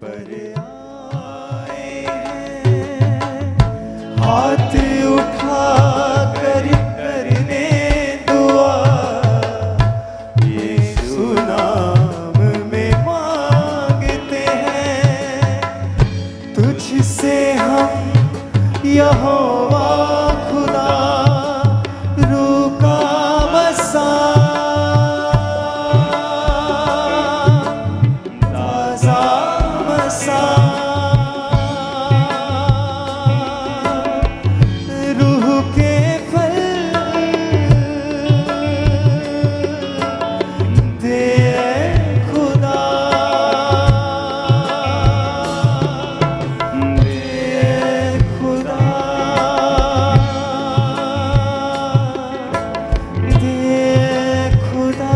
पर आए हैं, हाथ उठा कर करने दुआ, यीशु नाम में मांगते हैं। तुझसे हम यहोवा खुदा रूह का बसा, ताज़ा मसा, रूह के फल दे खुदा, दे खुदा, दे खुदा।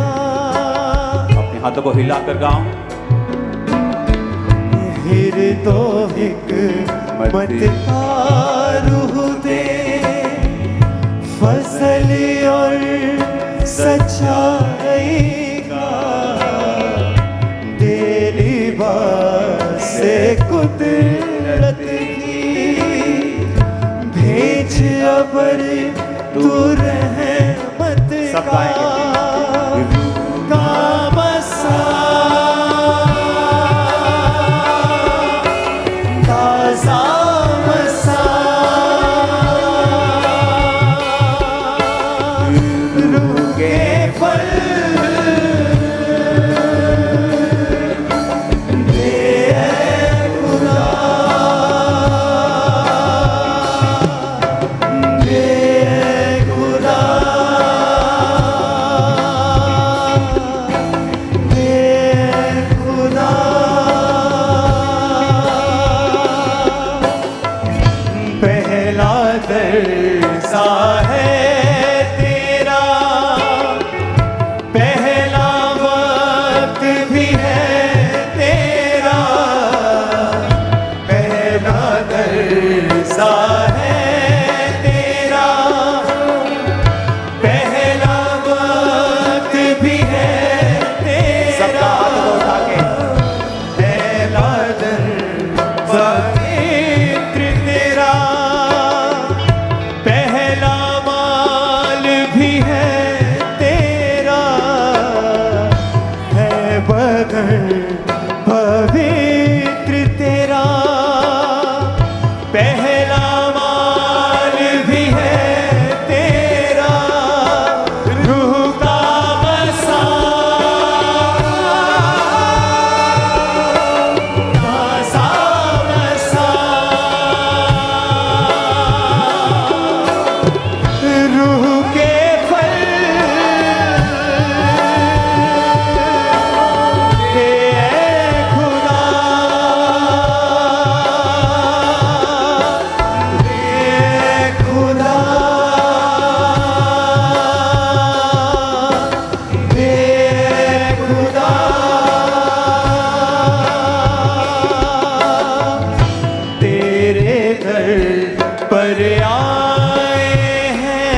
अपने हाथों को हिलाकर गाओ। तो हिकमत का रूह दे, फजल और सच्चाई का दे, लिबास कुदरत की भेज अबर तू रहमत का, का बसा, ताज़ा मसा, रूह के फल दे खुदा, दे खुदा, दे खुदा। पहला दरसा है तेरा, पहला वक्त भी है तेरा, पहला दरसा है तेरा, पहला वक्त भी है तेरा, पहला दरसा पवित्र तेरा, पहला माल भी है तेरा, है बदन पवित्र तेरा, पहला माल भी है तेरा, रूह का बसा, ताज़ा मसा, रूह के फल दे खुदा, दे खुदा, दे खुदा। तेरे दर पर आए हैं,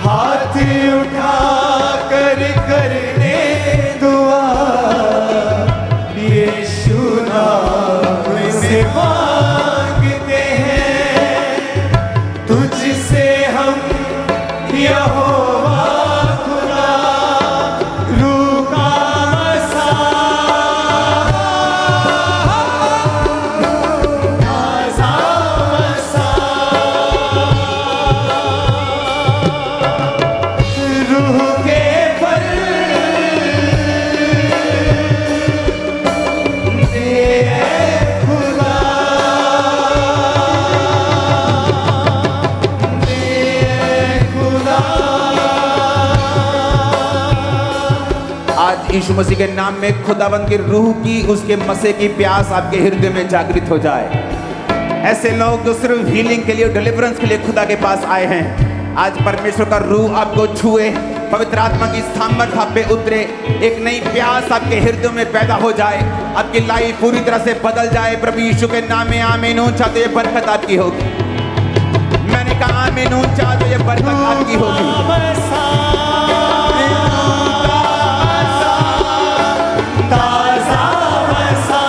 हाथ उठा कर करने दुआ, यीशु नाम से मांगते हैं। तुझसे हम यहोवा खुदा रूह का बसा, ताज़ा मसा, रूह के फल दे खुदा, दे खुदा। आज यीशु मसीह के नाम में खुदावंद की रूह की, उसके मसे की प्यास आपके हृदय में जागृत हो जाए। ऐसे लोग जो सिर्फ हीलिंग के लिए, डिलीवरेंस के लिए खुदा के पास आए हैं, आज परमेश्वर का रूह आपको छुए, पवित्र आत्मा की सामर्थ आप पे उतरे, एक नई प्यास आपके हृदय में पैदा हो जाए, आपकी लाइफ पूरी तरह से बदल जाए। प्रभु यीशु के नाम में आमीन। ऊंचा तो ये बरकत आपकी होगी। मैंने कहा आमीन। ऊंचा तो ये बरकत आपकी होगी। ताज़ा मसा,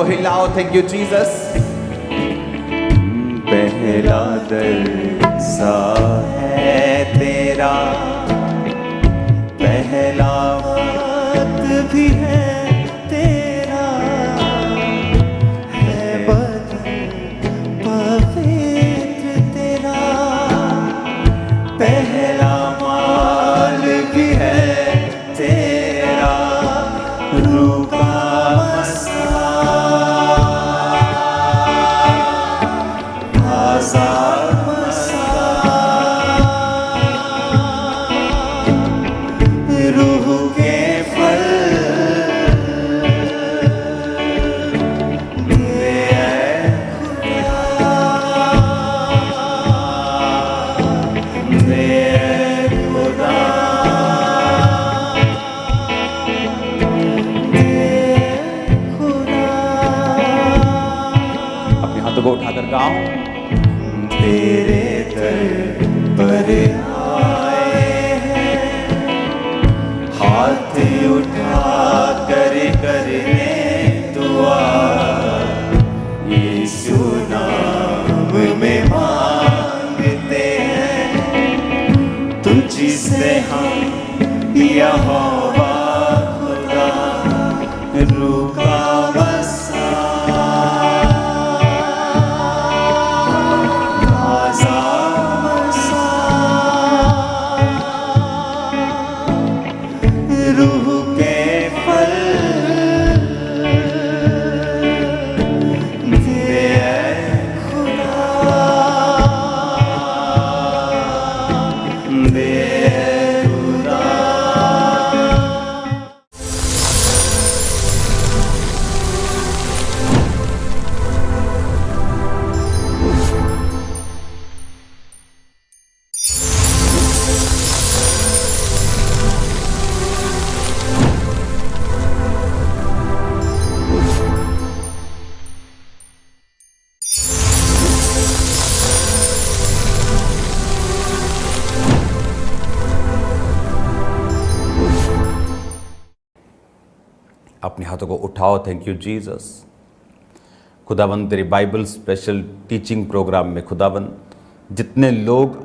हिलाओ। Thank you Jesus. पहला दरसा है तेरा, पहला वक्त भी है तेरा, है बदन पवित्र तेरा, पहला माल भी है तेरा, रूह का मसा, आज़ाद मसा, रूह के फल दे खुदा, दे खुदा, दे खुदा। अपने हाथों को उठाकर गाओ। तेरे दर पर आए हैं, हाथ उठा कर करने दुआ, यीशु नाम में मांगते हैं, तुझसे हम यहोवा खुदा, रूह का मसा, रूह के फल दे खुदा, दे खुदा। अपने हाथों को उठाओ। Thank you Jesus. खुदाबंद तेरे बाइबल स्पेशल टीचिंग प्रोग्राम में खुदाबंद जितने लोग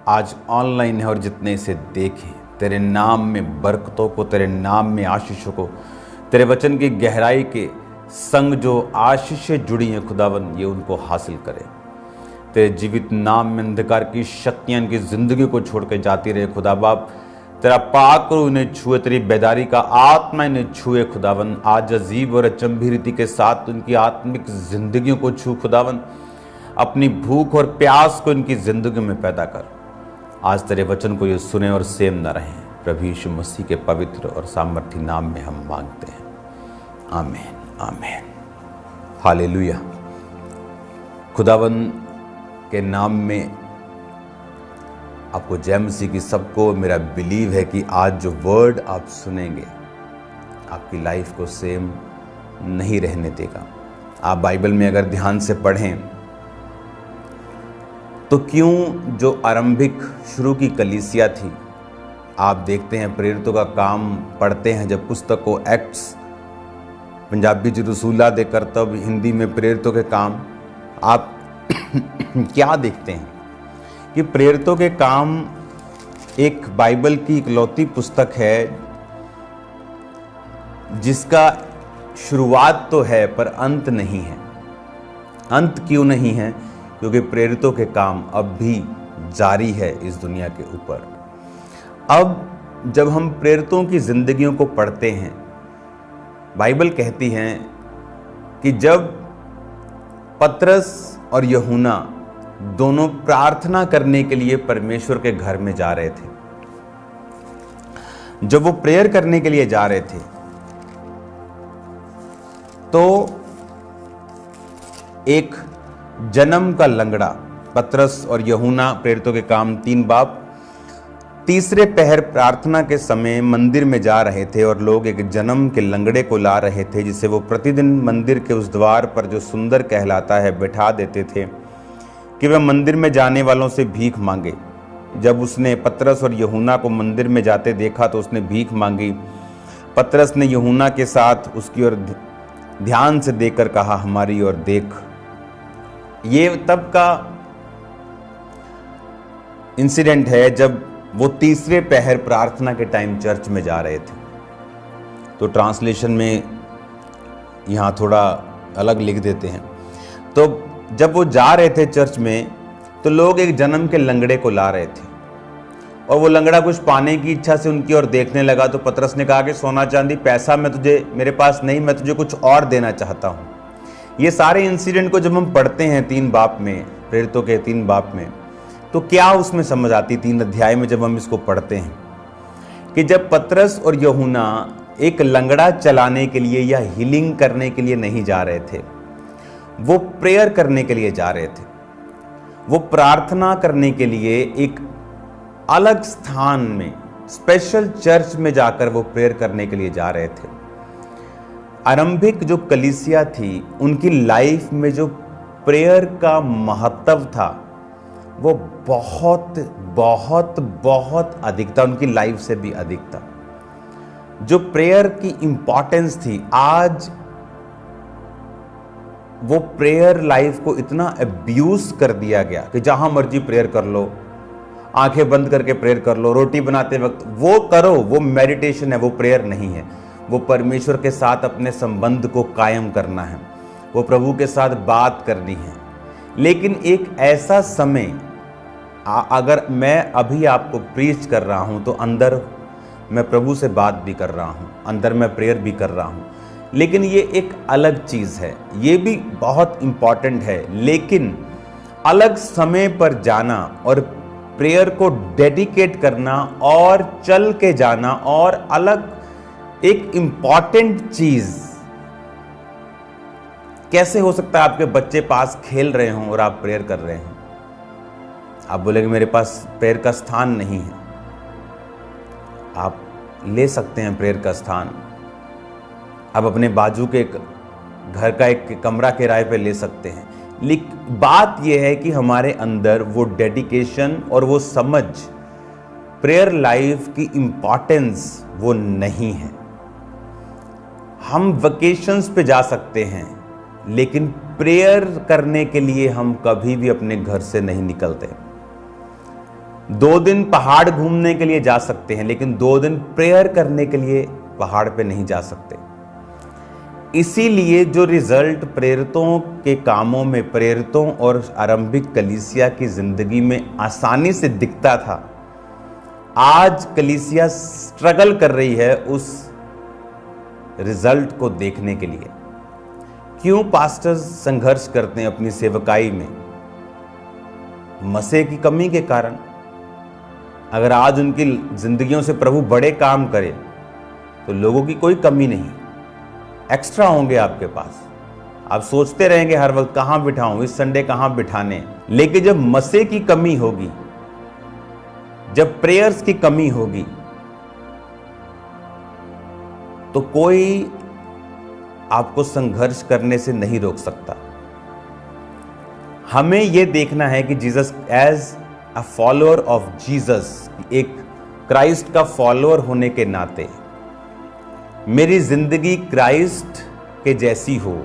आज ऑनलाइन हैं और जितने इसे देखें, तेरे नाम में बरकतों को, तेरे नाम में आशीषों को, तेरे वचन की गहराई के संग जो आशीषें जुड़ी हैं खुदाबंद, ये उनको हासिल करें। तेरे जीवित नाम में अंधकार की शक्तियां इनकी जिंदगी को छोड़ के जाती रहे खुदा बाप। तेरा पाक करो इन्हें छुए, तेरी बेदारी का आत्मा इन्हें छुए खुदावन। आज अजीब और अचंभी रीति के साथ उनकी आत्मिक जिंदगियों को छू खुदावन। अपनी भूख और प्यास को इनकी जिंदगी में पैदा कर। आज तेरे वचन को ये सुने और सेम न रहें। प्रभु यीशु मसीह के पवित्र और सामर्थी नाम में हम मांगते हैं, आमीन आमीन। हालेलुया। खुदावन के नाम में आपको जय मसीह की। सबको मेरा बिलीव है कि आज जो वर्ड आप सुनेंगे आपकी लाइफ को सेम नहीं रहने देगा। आप बाइबल में अगर ध्यान से पढ़ें तो क्यों जो आरंभिक शुरू की कलीसिया थी, आप देखते हैं प्रेरितों का काम पढ़ते हैं जब पुस्तक को एक्ट्स, पंजाबी च रसूला दे करतब, हिंदी में प्रेरितों के काम, आप क्या देखते हैं कि प्रेरितों के काम एक बाइबल की इकलौती पुस्तक है जिसका शुरुआत तो है पर अंत नहीं है। अंत क्यों नहीं है? क्योंकि प्रेरितों के काम अब भी जारी है इस दुनिया के ऊपर। अब जब हम प्रेरितों की जिंदगियों को पढ़ते हैं, बाइबल कहती है कि जब पतरस और यूहन्ना दोनों प्रार्थना करने के लिए परमेश्वर के घर में जा रहे थे, जब वो प्रेयर करने के लिए जा रहे थे तो एक जन्म का लंगड़ा, पतरस और यूहन्ना प्रेरितों के काम 3 बाब, तीसरे पहर प्रार्थना के समय मंदिर में जा रहे थे और लोग एक जन्म के लंगड़े को ला रहे थे जिसे वो प्रतिदिन मंदिर के उस द्वार पर जो सुंदर कहलाता है बैठा देते थे कि वह मंदिर में जाने वालों से भीख मांगे। जब उसने पतरस और यूहन्ना को मंदिर में जाते देखा तो उसने भीख मांगी। पतरस ने यूहन्ना के साथ उसकी ओर ध्यान से देखकर कहा, हमारी ओर देख। ये तब का इंसिडेंट है जब वो तीसरे पहर प्रार्थना के टाइम चर्च में जा रहे थे। तो ट्रांसलेशन में यहाँ थोड़ा अलग लिख देते हैं। तो जब वो जा रहे थे चर्च में, तो लोग एक जन्म के लंगड़े को ला रहे थे, और वो लंगड़ा कुछ पाने की इच्छा से उनकी ओर देखने लगा। तो पतरस ने कहा कि सोना चांदी पैसा मेरे पास नहीं, मैं तुझे कुछ और देना चाहता हूँ। ये सारे इंसिडेंट को जब हम पढ़ते हैं 3 बाब में, प्रेरितों के 3 बाब में, तो क्या उसमें समझ आती 3 अध्याय में जब हम इसको पढ़ते हैं कि जब पतरस और यूहन्ना एक लंगड़ा चलाने के लिए या हीलिंग करने के लिए नहीं जा रहे थे, वो प्रेयर करने के लिए जा रहे थे। वो प्रार्थना करने के लिए एक अलग स्थान में, स्पेशल चर्च में जाकर वो प्रेयर करने के लिए जा रहे थे। आरंभिक जो कलीसिया थी, उनकी लाइफ में जो प्रेयर का महत्व था वो बहुत बहुत बहुत अधिक था, उनकी लाइफ से भी अधिक था। जो प्रेयर की इंपॉर्टेंस थी, आज वो प्रेयर लाइफ को इतना अब्यूज कर दिया गया कि जहां मर्जी प्रेयर कर लो, आंखें बंद करके प्रेयर कर लो, रोटी बनाते वक्त वो करो, वो मेडिटेशन है, वो प्रेयर नहीं है। वो परमेश्वर के साथ अपने संबंध को कायम करना है, वो प्रभु के साथ बात करनी है। लेकिन एक ऐसा समय, अगर मैं अभी आपको प्रीच कर रहा हूं तो अंदर मैं प्रभु से बात भी कर रहा हूं, अंदर मैं प्रेयर भी कर रहा हूं, लेकिन ये एक अलग चीज है, ये भी बहुत इंपॉर्टेंट है। लेकिन अलग समय पर जाना और प्रेयर को डेडिकेट करना और चल के जाना, और अलग एक इंपॉर्टेंट चीज कैसे हो सकता है? आपके बच्चे पास खेल रहे हों और आप प्रेयर कर रहे हैं, आप बोलेंगे मेरे पास प्रेयर का स्थान नहीं है। आप ले सकते हैं प्रेयर का स्थान, आप अपने बाजू के घर का एक कमरा किराए पे ले सकते हैं। लेकिन बात यह है कि हमारे अंदर वो डेडिकेशन और वो समझ, प्रेयर लाइफ की इंपॉर्टेंस वो नहीं है। हम वेकेशंस पे जा सकते हैं, लेकिन प्रेयर करने के लिए हम कभी भी अपने घर से नहीं निकलते। 2 दिन पहाड़ घूमने के लिए जा सकते हैं, लेकिन 2 दिन प्रेयर करने के लिए पहाड़ पे नहीं जा सकते। इसीलिए जो रिजल्ट प्रेरितों के कामों में, प्रेरितों और आरंभिक कलीसिया की जिंदगी में आसानी से दिखता था, आज कलीसिया स्ट्रगल कर रही है उस रिजल्ट को देखने के लिए। क्यों पास्टर्स संघर्ष करते हैं अपनी सेवकाई में? मसीह की कमी के कारण। अगर आज उनकी जिंदगियों से प्रभु बड़े काम करे तो लोगों की कोई कमी नहीं, एक्स्ट्रा होंगे आपके पास। आप सोचते रहेंगे हर वक्त कहां बिठाऊं, इस संडे कहां बिठाने। लेकिन जब मसीह की कमी होगी, जब प्रेयर्स की कमी होगी, तो कोई आपको संघर्ष करने से नहीं रोक सकता। हमें यह देखना है कि Jesus as a follower of Jesus, एक क्राइस्ट का फॉलोअर होने के नाते मेरी जिंदगी क्राइस्ट के जैसी हो,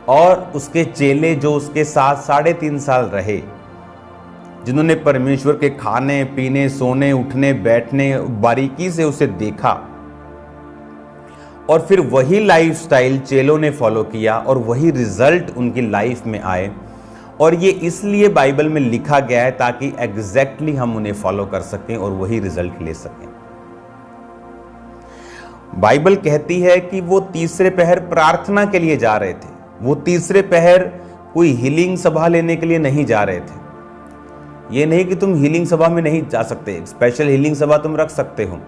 और उसके चेले जो उसके साथ 3.5 साल रहे, जिन्होंने परमेश्वर के खाने पीने, सोने उठने बैठने बारीकी से उसे देखा, और फिर वही लाइफस्टाइल चेलों ने फॉलो किया और वही रिजल्ट उनकी लाइफ में आए। और ये इसलिए बाइबल में लिखा गया है ताकि एग्जैक्टली हम उन्हें फॉलो कर सकें और वही रिजल्ट ले सकें। बाइबल कहती है कि वो तीसरे पहर प्रार्थना के लिए जा रहे थे। वो तीसरे पहर कोई हीलिंग सभा लेने के लिए नहीं जा रहे थे। ये नहीं कि तुम हीलिंग सभा में नहीं जा सकते, स्पेशल हीलिंग सभा तुम रख सकते हो,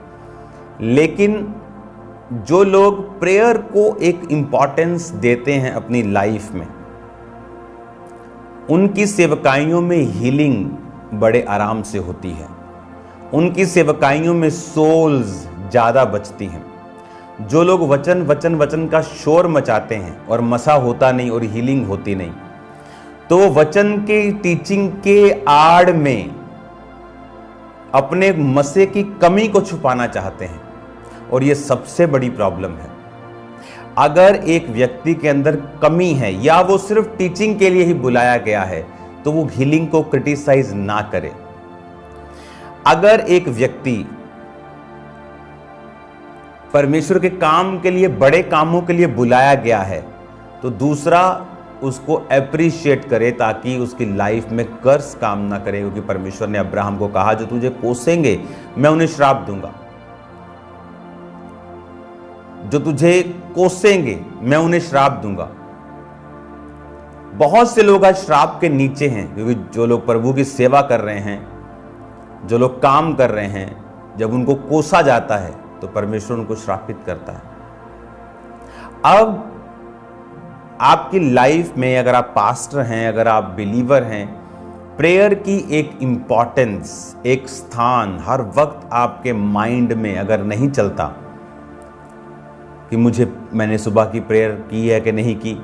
लेकिन जो लोग प्रेयर को एक इंपॉर्टेंस देते हैं अपनी लाइफ में, उनकी सेवकाइयों में हीलिंग बड़े आराम से होती है। उनकी सेवकाइयों में सोल्स ज्यादा बचती हैं। जो लोग वचन वचन वचन का शोर मचाते हैं और मसा होता नहीं और हीलिंग होती नहीं, तो वचन के टीचिंग के आड़ में अपने मसे की कमी को छुपाना चाहते हैं, और ये सबसे बड़ी प्रॉब्लम है। अगर एक व्यक्ति के अंदर कमी है या वो सिर्फ टीचिंग के लिए ही बुलाया गया है तो वो हीलिंग को क्रिटिसाइज ना करे। अगर एक व्यक्ति परमेश्वर के काम के लिए, बड़े कामों के लिए बुलाया गया है तो दूसरा उसको एप्रिशिएट करे ताकि उसकी लाइफ में कर्स काम ना करे, क्योंकि परमेश्वर ने अब्राहम को कहा जो तुझे कोसेंगे मैं उन्हें श्राप दूंगा, जो तुझे कोसेंगे मैं उन्हें श्राप दूंगा। बहुत से लोग आज श्राप के नीचे हैं, क्योंकि जो लोग प्रभु की सेवा कर रहे हैं, जो लोग काम कर रहे हैं, जब उनको कोसा जाता है तो परमेश्वर उनको श्रापित करता है। अब आपकी लाइफ में अगर आप पास्टर हैं, अगर आप बिलीवर हैं, प्रेयर की एक इंपॉर्टेंस, एक स्थान हर वक्त आपके माइंड में अगर नहीं चलता कि मैंने सुबह की प्रेयर की है कि नहीं की,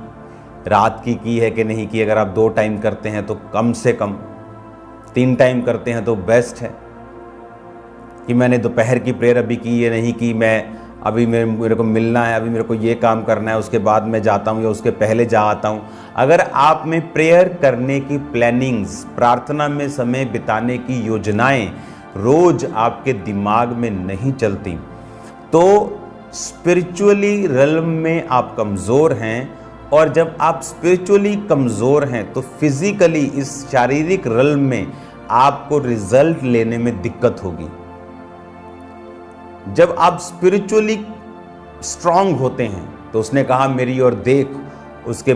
रात की है कि नहीं की। अगर आप 2 टाइम करते हैं तो कम से कम 3 टाइम करते हैं तो बेस्ट है कि मैंने दोपहर की प्रेयर अभी की है नहीं की, मैं अभी मेरे को मिलना है, अभी मेरे को ये काम करना है, उसके बाद मैं जाता हूँ या उसके पहले जा आता हूँ। अगर आप में प्रेयर करने की प्लानिंग्स, प्रार्थना में समय बिताने की योजनाएं रोज आपके दिमाग में नहीं चलती तो स्पिरिचुअली रिल्म में आप कमज़ोर हैं, और जब आप स्पिरिचुअली कमज़ोर हैं तो फिजिकली इस शारीरिक रिल्म में आपको रिजल्ट लेने में दिक्कत होगी। जब आप स्पिरिचुअली स्ट्रांग होते हैं तो उसने कहा मेरी ओर देख, उसके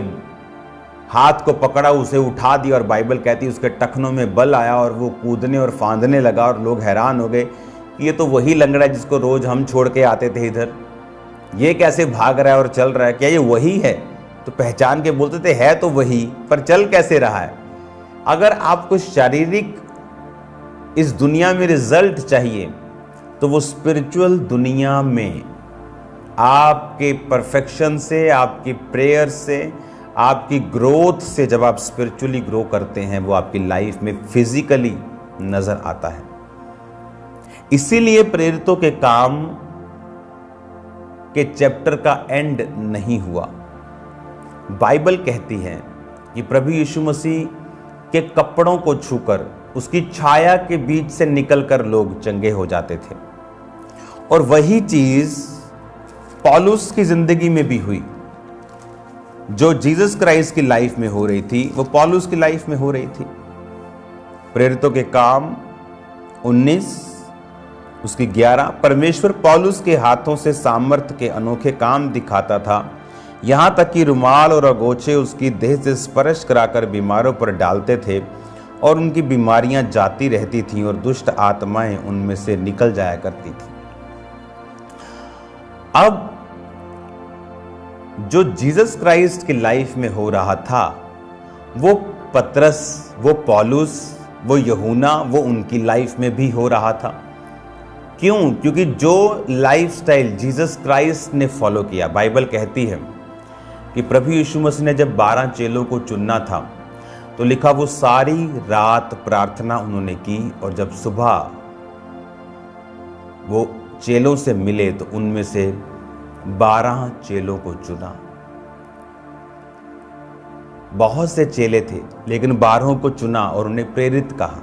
हाथ को पकड़ा, उसे उठा दिया, और बाइबल कहती है उसके टखनों में बल आया और वो कूदने और फांदने लगा, और लोग हैरान हो गए कि ये तो वही लंगड़ा है जिसको रोज हम छोड़ के आते थे इधर, ये कैसे भाग रहा है और चल रहा है, क्या ये वही है? तो पहचान के बोलते थे है तो वही, पर चल कैसे रहा है? अगर आपको शारीरिक इस दुनिया में रिजल्ट चाहिए तो वो स्पिरिचुअल दुनिया में आपके परफेक्शन से, आपकी प्रेयर से, आपकी ग्रोथ से, जब आप स्पिरिचुअली ग्रो करते हैं वो आपकी लाइफ में फिजिकली नजर आता है। इसीलिए प्रेरितों के काम के चैप्टर का एंड नहीं हुआ। बाइबल कहती है कि प्रभु यीशु मसीह के कपड़ों को छूकर उसकी छाया के बीच से निकलकर लोग चंगे हो जाते थे, और वही चीज पौलुस की जिंदगी में भी हुई। जो जीसस क्राइस्ट की लाइफ में हो रही थी वो पौलुस की लाइफ में हो रही थी। प्रेरितों के काम 19 उसकी 11, परमेश्वर पौलुस के हाथों से सामर्थ्य के अनोखे काम दिखाता था, यहां तक कि रुमाल और अगोछे उसकी देह से स्पर्श कराकर बीमारों पर डालते थे और उनकी बीमारियां जाती रहती थीं और दुष्ट आत्माएं उनमें से निकल जाया करती थी। अब जो जीसस क्राइस्ट की लाइफ में हो रहा था वो पतरस, वो पौलुस, वो यूहन्ना, वो उनकी लाइफ में भी हो रहा था। क्यों? क्योंकि जो लाइफस्टाइल जीसस क्राइस्ट ने फॉलो किया, बाइबल कहती है कि प्रभु यीशु मसीह ने जब 12 चेलों को चुनना था तो लिखा वो सारी रात प्रार्थना उन्होंने की, और जब सुबह वो चेलों से मिले तो उनमें से 12 चेलों को चुना। बहुत से चेले थे लेकिन 12 को चुना और उन्हें प्रेरित कहा।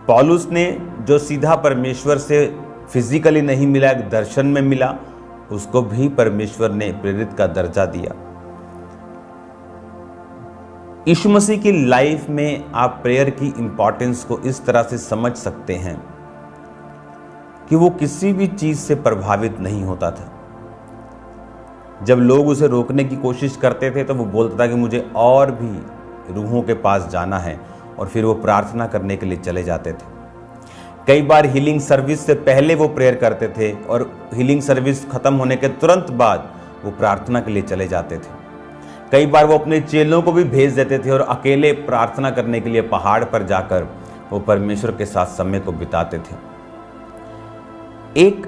पौलुस ने जो सीधा परमेश्वर से फिजिकली नहीं मिला, एक दर्शन में मिला, उसको भी परमेश्वर ने प्रेरित का दर्जा दिया। यीशु मसीह की लाइफ में आप प्रेयर की इंपॉर्टेंस को इस तरह से समझ सकते हैं कि वो किसी भी चीज से प्रभावित नहीं होता था। जब लोग उसे रोकने की कोशिश करते थे तो वो बोलता था कि मुझे और भी रूहों के पास जाना है, और फिर वो प्रार्थना करने के लिए चले जाते थे। कई बार हीलिंग सर्विस से पहले वो प्रेयर करते थे और हीलिंग सर्विस खत्म होने के तुरंत बाद वो प्रार्थना के लिए चले जाते थे। कई बार वो अपने चेलों को भी भेज देते थे और अकेले प्रार्थना करने के लिए पहाड़ पर जाकर वो परमेश्वर के साथ समय को बिताते थे। एक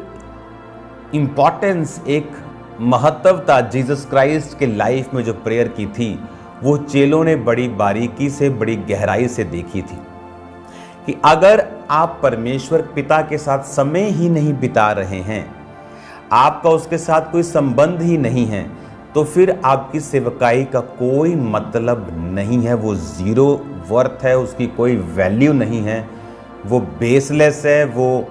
इंपॉर्टेंस, एक महत्वता जीसस क्राइस्ट के लाइफ में जो प्रेयर की थी वो चेलों ने बड़ी बारीकी से, बड़ी गहराई से देखी थी कि अगर आप परमेश्वर पिता के साथ समय ही नहीं बिता रहे हैं, आपका उसके साथ कोई संबंध ही नहीं है, तो फिर आपकी सेवकाई का कोई मतलब नहीं है। वो जीरो वर्थ है, उसकी कोई वैल्यू नहीं है, वो बेसलेस है, वो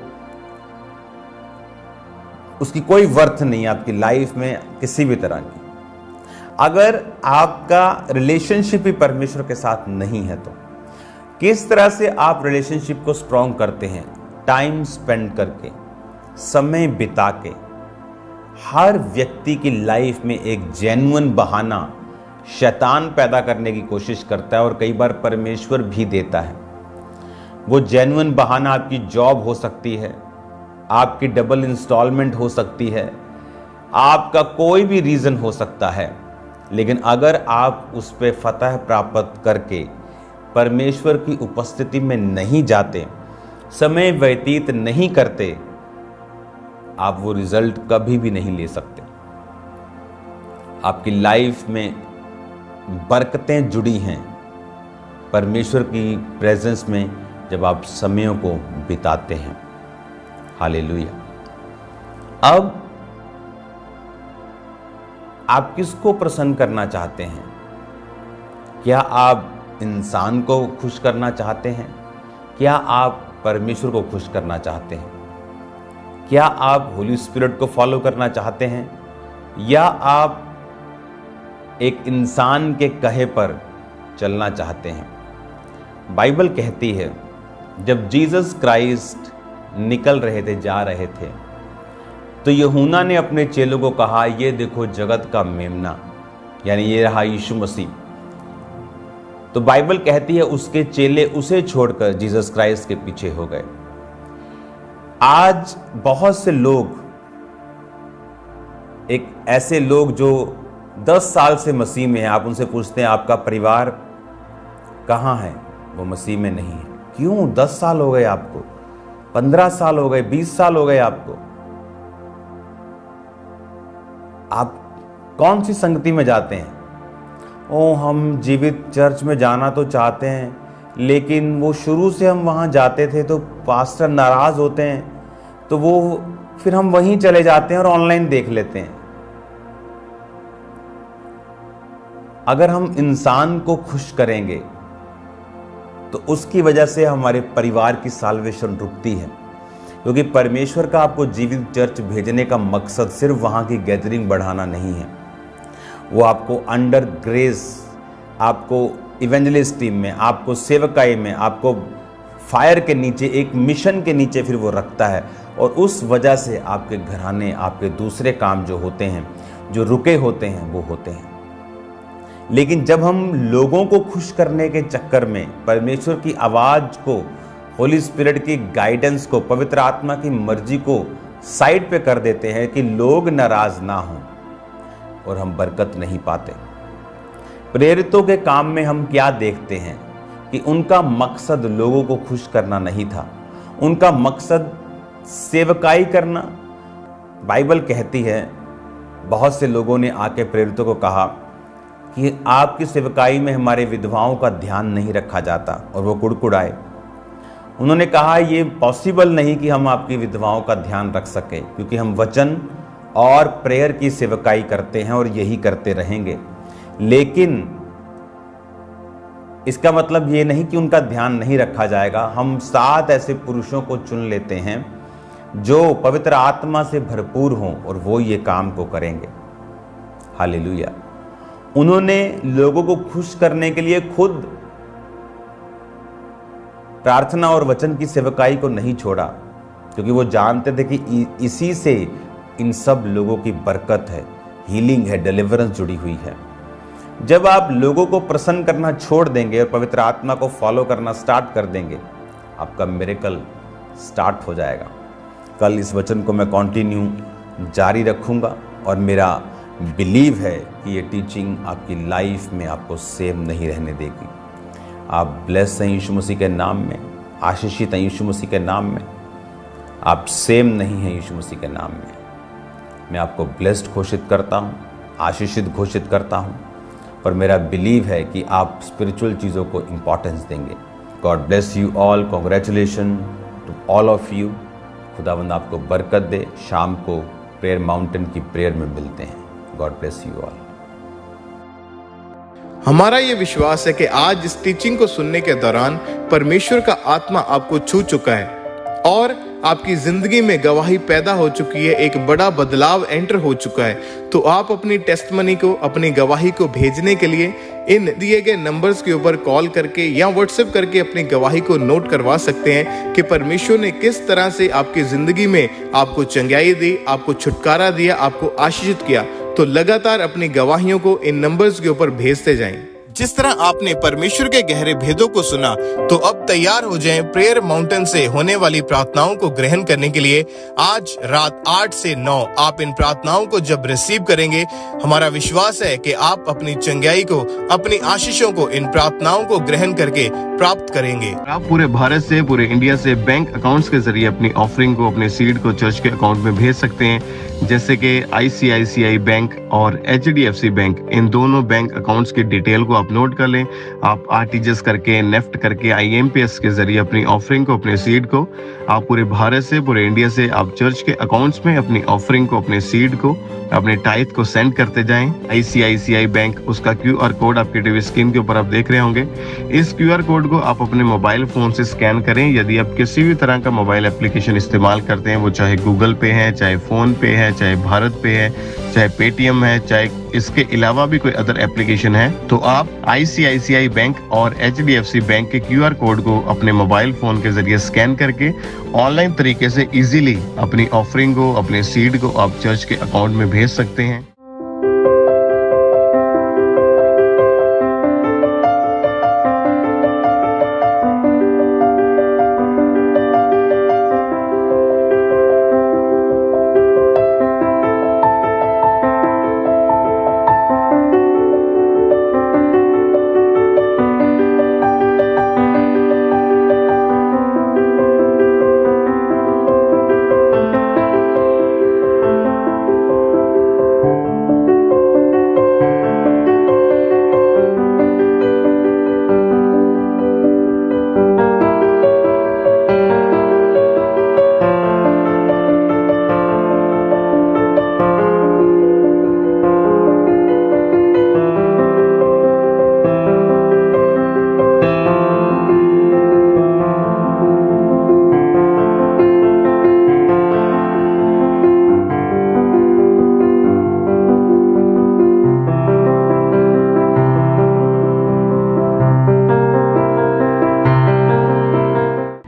उसकी कोई वर्थ नहीं है आपकी लाइफ में किसी भी तरह की। अगर आपका रिलेशनशिप ही परमेश्वर के साथ नहीं है तो किस तरह से आप रिलेशनशिप को स्ट्रॉन्ग करते हैं? टाइम स्पेंड करके, समय बिता के। हर व्यक्ति की लाइफ में एक जेन्युइन बहाना शैतान पैदा करने की कोशिश करता है और कई बार परमेश्वर भी देता है। वो जेन्युइन बहाना आपकी जॉब हो सकती है, आपकी डबल इंस्टॉलमेंट हो सकती है, आपका कोई भी रीज़न हो सकता है, लेकिन अगर आप उस पर फतह प्राप्त करके परमेश्वर की उपस्थिति में नहीं जाते, समय व्यतीत नहीं करते, आप वो रिजल्ट कभी भी नहीं ले सकते। आपकी लाइफ में बरकतें जुड़ी हैं परमेश्वर की प्रेजेंस में जब आप समयों को बिताते हैं। हालेलुया। अब आप किसको प्रसन्न करना चाहते हैं? क्या आप इंसान को खुश करना चाहते हैं? क्या आप परमेश्वर को खुश करना चाहते हैं? क्या आप होली स्पिरिट को फॉलो करना चाहते हैं, या आप एक इंसान के कहे पर चलना चाहते हैं? बाइबल कहती है जब जीसस क्राइस्ट निकल रहे थे, जा रहे थे, तो यूहन्ना ने अपने चेलों को कहा, ये देखो जगत का मेमना, यानी ये रहा यीशु मसीह। तो बाइबल कहती है उसके चेले उसे छोड़कर जीसस क्राइस्ट के पीछे हो गए। आज बहुत से लोग, एक ऐसे लोग जो 10 साल से मसीह में हैं, आप उनसे पूछते हैं आपका परिवार कहाँ है? वो मसीह में नहीं है। क्यों? 10 साल हो गए आपको, 15 साल हो गए, 20 साल हो गए आपको। आप कौन सी संगति में जाते हैं? ओ, हम जीवित चर्च में जाना तो चाहते हैं, लेकिन वो शुरू से हम वहाँ जाते थे तो पास्टर नाराज़ होते हैं, तो वो फिर हम वहीं चले जाते हैं और ऑनलाइन देख लेते हैं। अगर हम इंसान को खुश करेंगे तो उसकी वजह से हमारे परिवार की साल्वेशन रुकती है, क्योंकि परमेश्वर का आपको जीवित चर्च भेजने का मकसद सिर्फ वहाँ की गैदरिंग बढ़ाना नहीं है। वो आपको अंडर ग्रेस, आपको इवेंजलिस्ट टीम में, आपको सेवकाई में, आपको फायर के नीचे, एक मिशन के नीचे फिर वो रखता है, और उस वजह से आपके घराने, आपके दूसरे काम जो होते हैं, जो रुके होते हैं, वो होते हैं। लेकिन जब हम लोगों को खुश करने के चक्कर में परमेश्वर की आवाज़ को, होली स्पिरिट की गाइडेंस को, पवित्र आत्मा की मर्जी को साइड पे कर देते हैं कि लोग नाराज ना हों, और हम बरकत नहीं पाते। प्रेरितों के काम में हम क्या देखते हैं कि उनका मकसद लोगों को खुश करना नहीं था, उनका मकसद सेवकाई करना। बाइबल कहती है बहुत से लोगों ने आके प्रेरितों को कहा कि आपकी सेवकाई में हमारे विधवाओं का ध्यान नहीं रखा जाता, और वो कुड़कुड़ाए। उन्होंने कहा ये पॉसिबल नहीं कि हम आपकी विधवाओं का ध्यान रख सकें, क्योंकि हम वचन और प्रेयर की सेवकाई करते हैं और यही करते रहेंगे। लेकिन इसका मतलब ये नहीं कि उनका ध्यान नहीं रखा जाएगा। हम 7 ऐसे पुरुषों को चुन लेते हैं जो पवित्र आत्मा से भरपूर हों, और वो ये काम को करेंगे। हालेलुया। उन्होंने लोगों को खुश करने के लिए खुद प्रार्थना और वचन की सेवकाई को नहीं छोड़ा, क्योंकि वो जानते थे कि इसी से इन सब लोगों की बरकत है, हीलिंग है, डिलीवरेंस जुड़ी हुई है। जब आप लोगों को प्रसन्न करना छोड़ देंगे और पवित्र आत्मा को फॉलो करना स्टार्ट कर देंगे, आपका मिरेकल स्टार्ट हो जाएगा। कल इस वचन को मैं कंटिन्यू जारी रखूंगा, और मेरा बिलीव है कि ये टीचिंग आपकी लाइफ में आपको सेम नहीं रहने देगी। आप ब्लेस हैं यीशु मसीह के नाम में, आशीषित हैं यीशु मसीह के नाम में। आप सेम नहीं हैं यीशु मसीह के नाम में। मैं आपको ब्लेस्ड घोषित करता हूँ, आशीषित घोषित करता हूँ, और मेरा बिलीव है कि आप स्पिरिचुअल चीज़ों को इम्पॉर्टेंस देंगे। God bless you all, congratulation to all of you. खुदावंद आपको बरकत दे। शाम को प्रेयर माउंटेन की प्रेयर में मिलते हैं। God bless you all. हमारा ये विश्वास है कि आज इस टीचिंग को सुनने के दौरान परमेश्वर का आत्मा आपको छू चुका है और आपकी जिंदगी में गवाही पैदा हो चुकी है, एक बड़ा बदलाव एंटर हो चुका है। तो आप अपनी टेस्टमनी को, अपनी गवाही को भेजने के लिए इन दिए गए नंबर्स के ऊपर कॉल करके या व्हाट्सएप करके अपनी गवाही को नोट करवा सकते हैं कि परमेश्वर ने किस तरह से आपकी जिंदगी में आपको चंगाई दी, आपको छुटकारा दिया, आपको आशीषित किया। तो लगातार अपनी गवाहियों को इन नंबर्स के ऊपर भेजते जाएं। जिस तरह आपने परमेश्वर के गहरे भेदों को सुना, तो अब तैयार हो जाएं प्रेयर माउंटेन से होने वाली प्रार्थनाओं को ग्रहण करने के लिए। आज रात 8 से 9 आप इन प्रार्थनाओं को जब रिसीव करेंगे, हमारा विश्वास है कि आप अपनी चंगाई को, अपनी आशीषों को इन प्रार्थनाओं को ग्रहण करके प्राप्त करेंगे। आप पूरे भारत से, पूरे इंडिया से बैंक अकाउंट्स के जरिए अपनी ऑफरिंग को, अपने सीड को चर्च के अकाउंट में भेज सकते हैं, जैसे कि ICICI बैंक और HDFC बैंक। इन दोनों बैंक अकाउंट्स की डिटेल को आप नोट कर लें। आप RTGS करके, नेफ्ट करके, IMPS के जरिए अपनी ऑफरिंग को, अपने सीड को, आप पूरे भारत से, पूरे इंडिया से आप चर्च के अकाउंट्स में अपनी ऑफरिंग को, अपने सीड को, अपने टाइथ को सेंड करते जाएं। ICICI बैंक, उसका QR कोड आपके टीवी स्क्रीन के ऊपर आप देख रहे होंगे। इस QR कोड को आप अपने मोबाइल फोन से स्कैन करें। यदि आप किसी भी तरह का मोबाइल एप्लीकेशन इस्तेमाल करते हैं, वो चाहे गूगल पे है, चाहे फोन पे है, चाहे भारत पे है, चाहे पेटीएम है, चाहे इसके अलावा भी कोई अदर एप्लीकेशन है, तो आप ICICI बैंक और HDFC बैंक के QR कोड को अपने मोबाइल फोन के जरिए स्कैन करके ऑनलाइन तरीके से इजीली अपनी ऑफरिंग को, अपने सीड को आप चर्च के अकाउंट में भेज सकते हैं।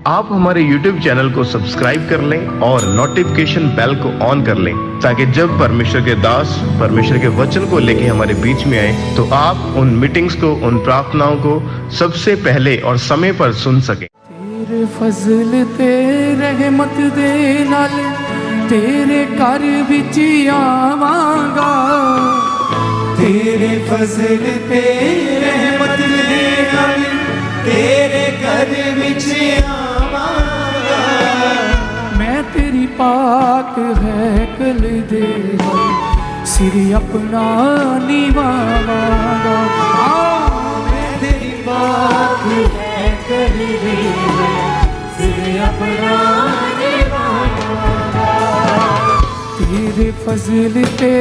आप हमारे YouTube चैनल को सब्सक्राइब कर लें और नोटिफिकेशन बेल को ऑन कर लें, ताकि जब परमेश्वर के दास परमेश्वर के वचन को लेके हमारे बीच में आए, तो आप उन मीटिंग्स को, उन प्रार्थनाओं को सबसे पहले और समय पर सुन सकें। तेरे फजल ते रहमत दे नाल तेरे घर विच आवांगा, तेरे फजल ते रहमत दे नाल तेरे घर विच आवांगा। मैं तेरी पाक है कल दे सिर अपना निवावांगा। मैं तेरी पाक है कल दे सिर अपना निवावांगा। तेरे फजल ते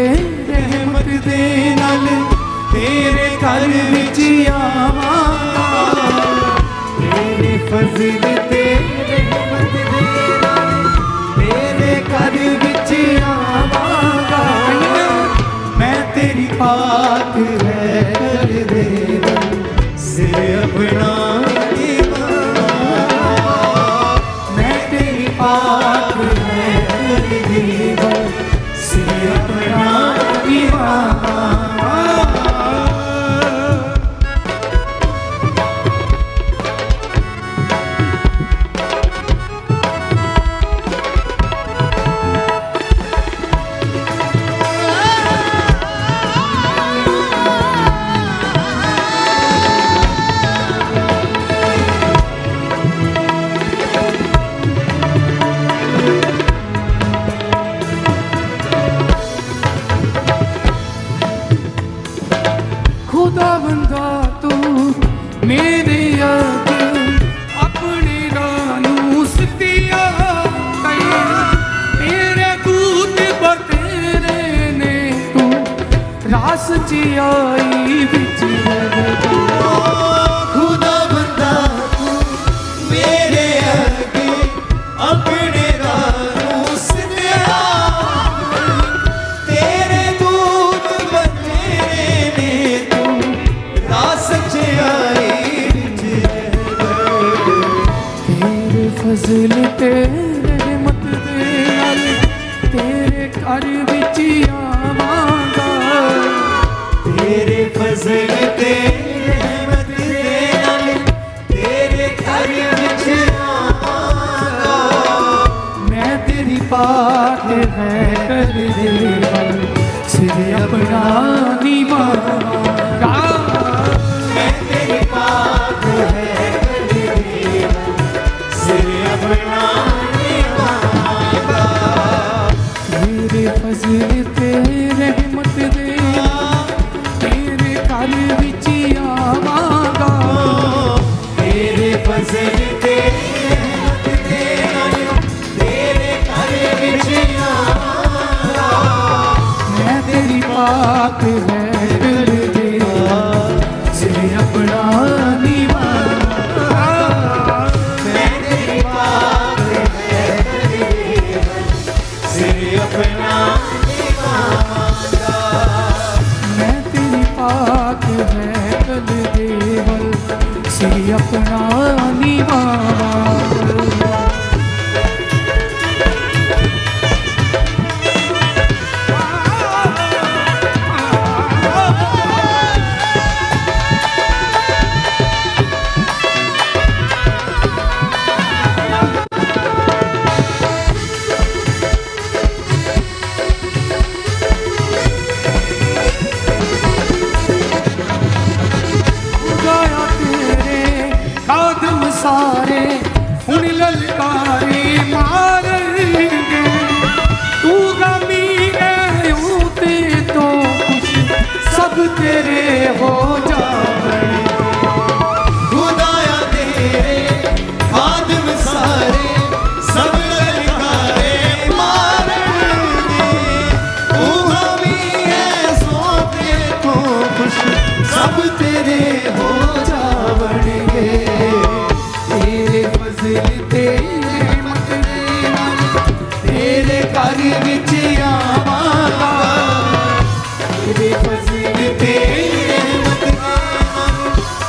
रहमत दे नाल तेरे घर विच आवांगा। तेरे फजल ते रहमत दे नाल तेरे घर विच आवांगा। मैं तेरी पाक है कर दे सिर अपना निवावांगा। मैं तेरी पाक है कर दे सिर अपना निवावांगा। सचियाई बिच रहदा। खुदा बंदा तू मेरे अगे अपने राहों सदया, तेरे दूत बतेरे ने तू राह सच्चाई विच रहदा। तेरे फजल ते रहमत दे नाल तेरे घर विच आवांगा। तेरे फजल ते रहमत दे नाल तेरे घर विच आवांगा। मैं तेरी पाक है कर दे वल सिर अपना निभाऊंगा। मैं तेरी पाक है कर दे सिर अपना निभाऊंगा। तेरे फजल ते रहमत दे तेरे घर विच आवांगा। तेरे फजल ते रहमत दे नाल तेरे घर विच आवांगा। मैं तेरी पाक है कर दे सिर अपना निभाऊंगा। मैं तेरी पाक है कर दे सिर अपना निभाऊंगा। मैं तेरी पाक है कल देवल सिर अपना निभाऊंगा। खुदाया तेरे कादम सारे हुन ललकारे मारेंगे। तू गमी है ऊते तो खुश सब तेरे हो जाएंगे। खुदाया तेरे आदम सारे सब ललकारे मारेंगे। तू हमी है सोते को खुश सब तेरे हो जावड़गे। तेरे फजल तेरे रहमत दे नाल तेरे घर विच आवांगा। तेरे फजल तेरे रहमत दे नाल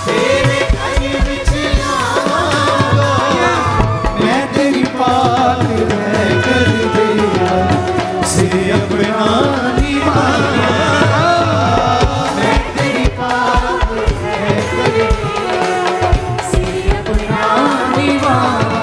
तेरे घर विच आवांगा। मैं तेरी पाक है कर दिया से अपना निभाऊंगा। मैं तेरी पाक है कर दिया से अपना निभाऊंगा।